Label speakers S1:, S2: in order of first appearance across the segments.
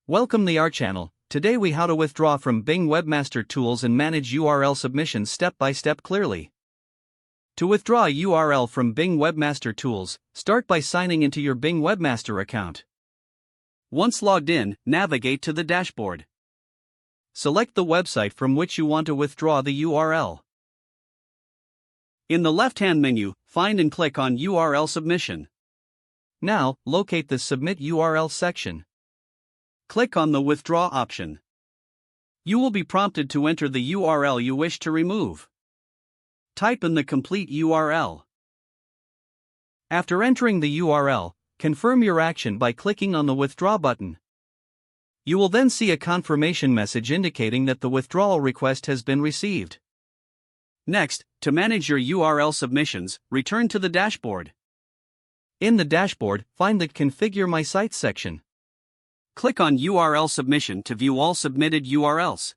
S1: Welcome to our channel. Today we how to withdraw from Bing Webmaster Tools and manage URL submissions step by step clearly. To withdraw a URL from Bing Webmaster Tools, start by signing into your Bing Webmaster account. Once logged in, navigate to the dashboard. Select the website from which you want to withdraw the URL. In the left-hand menu, find and click on URL Submission. Now, locate the Submit URL section. Click on the Withdraw option. You will be prompted to enter the URL you wish to remove. Type in the complete URL. After entering the URL, confirm your action by clicking on the Withdraw button. You will then see a confirmation message indicating that the withdrawal request has been received. Next, to manage your URL submissions, return to the dashboard. In the dashboard, find the Configure My Site section. Click on URL Submission to view all submitted URLs.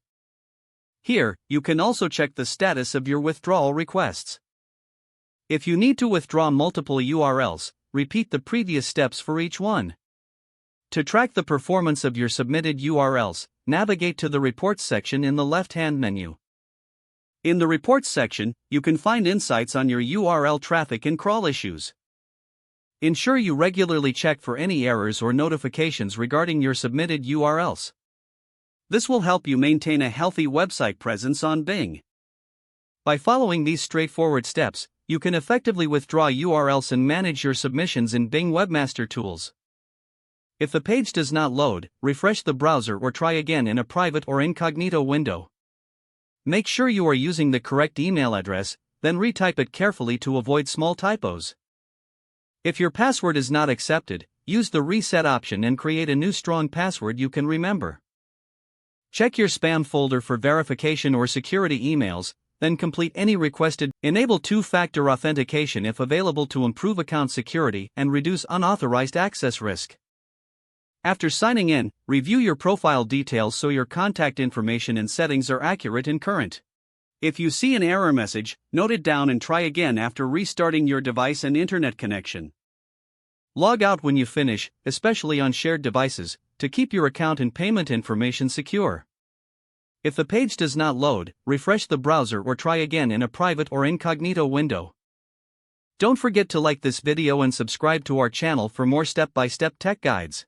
S1: Here, you can also check the status of your withdrawal requests. If you need to withdraw multiple URLs, repeat the previous steps for each one. To track the performance of your submitted URLs, navigate to the Reports section in the left-hand menu. In the Reports section, you can find insights on your URL traffic and crawl issues. Ensure you regularly check for any errors or notifications regarding your submitted URLs. This will help you maintain a healthy website presence on Bing. By following these straightforward steps, you can effectively withdraw URLs and manage your submissions in Bing Webmaster Tools. If the page does not load, refresh the browser or try again in a private or incognito window. Make sure you are using the correct email address, then retype it carefully to avoid small typos. If your password is not accepted, use the Reset option and create a new strong password you can remember. Check your spam folder for verification or security emails, then complete any requested. Enable two-factor authentication if available to improve account security and reduce unauthorized access risk. After signing in, review your profile details so your contact information and settings are accurate and current. If you see an error message, note it down and try again after restarting your device and internet connection. Log out when you finish, especially on shared devices, to keep your account and payment information secure. If the page does not load, refresh the browser or try again in a private or incognito window. Don't forget to like this video and subscribe to our channel for more step-by-step tech guides.